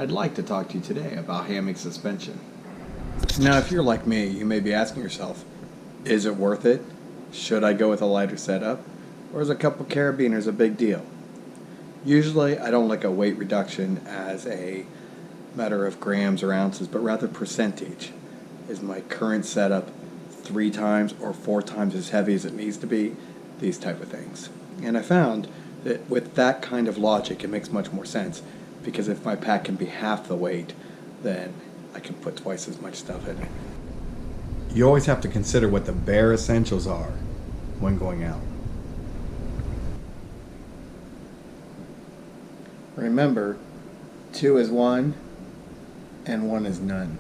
I'd like to talk to you today about Hammock Suspension. Now, if you're like me, you may be asking yourself, is it worth it? Should I go with a lighter setup? Or is a couple carabiners a big deal? Usually, I don't look at weight reduction as a matter of grams or ounces, but rather percentage. Is my current setup 3 times or 4 times as heavy as it needs to be? These type of things. And I found that with that kind of logic, it makes much more sense, because if my pack can be half the weight, then I can put twice as much stuff in it. You always have to consider what the bare essentials are when going out. Remember, 2 is 1 and 1 is none.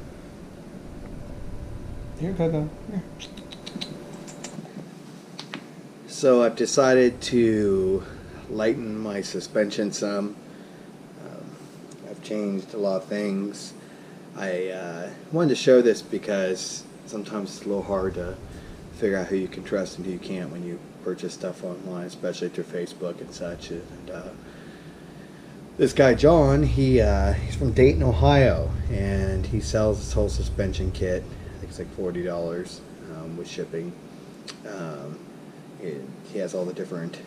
Here, Coco. Here. So I've decided to lighten my suspension some. I've changed a lot of things. I wanted to show this because sometimes it's a little hard to figure out who you can trust and who you can't when you purchase stuff online, especially through Facebook and such. And this guy John, he's from Dayton, Ohio, and he sells this whole suspension kit. I think it's like $40 with shipping. He has all the different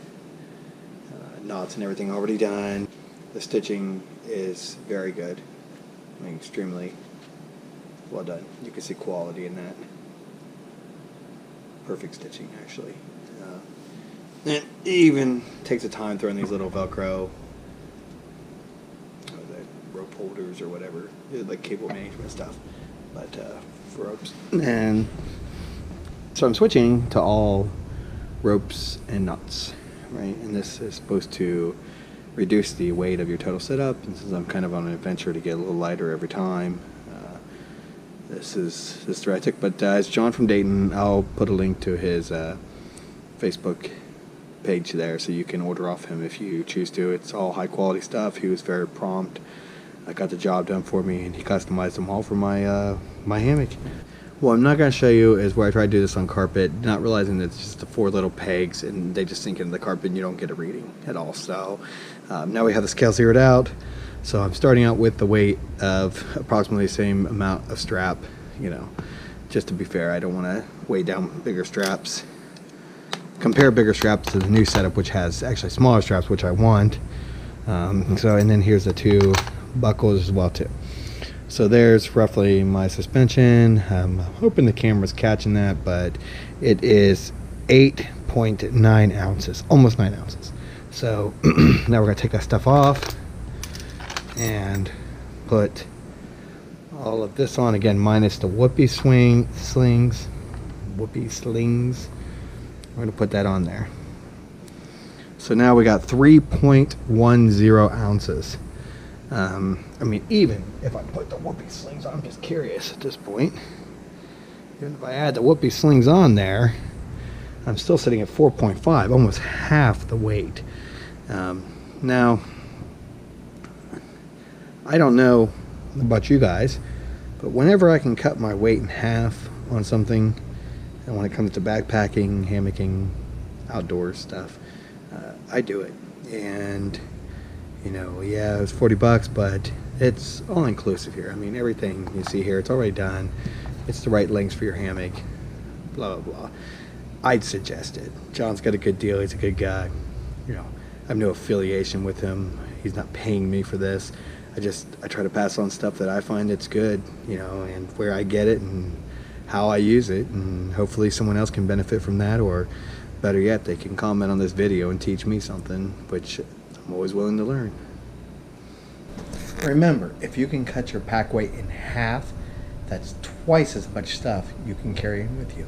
knots and everything already done. The stitching is very good. I mean, extremely well done. You can see quality in that. Perfect stitching, actually. It even takes the time throwing these little Velcro rope holders or whatever, like cable management stuff, but for ropes. And so I'm switching to all ropes and nuts, right? And this is supposed to reduce the weight of your total setup, and since I'm kind of on an adventure to get a little lighter every time, this is where I took. But it's John from Dayton. I'll put a link to his Facebook page there, so you can order off him if you choose to. It's all high quality stuff. He was very prompt. I got the job done for me, and he customized them all for my my hammock. What I'm not going to show you is where I tried to do this on carpet, not realizing that it's just the 4 little pegs and they just sink into the carpet and you don't get a reading at all. So now we have the scale zeroed out. So I'm starting out with the weight of approximately the same amount of strap, you know, just to be fair. I don't want to weigh down bigger straps. Compare bigger straps to the new setup, which has actually smaller straps, which I want. And then here's the 2 buckles as well too. So there's roughly my suspension. I'm hoping the camera's catching that, but it is 8.9 ounces, almost 9 ounces. So now we're gonna take that stuff off and put all of this on again, minus the whoopee slings. We're gonna put that on there. So now we got 3.10 ounces. I mean, even if I put the whoopee slings on, I'm just curious at this point. Even if I add the whoopee slings on there, I'm still sitting at 4.5, almost half the weight. Now, I don't know about you guys, but whenever I can cut my weight in half on something, and when it comes to backpacking, hammocking, outdoor stuff, I do it. And you know, yeah, it was $40, but it's all inclusive here. I mean, everything you see here, it's already done. It's the right lengths for your hammock, blah, blah, blah. I'd suggest it. John's got a good deal. He's a good guy. You know, I have no affiliation with him. He's not paying me for this. I try to pass on stuff that I find it's good, you know, and where I get it and how I use it, and hopefully someone else can benefit from that, or better yet, they can comment on this video and teach me something, which I'm always willing to learn. Remember, if you can cut your pack weight in half, that's twice as much stuff you can carry with you.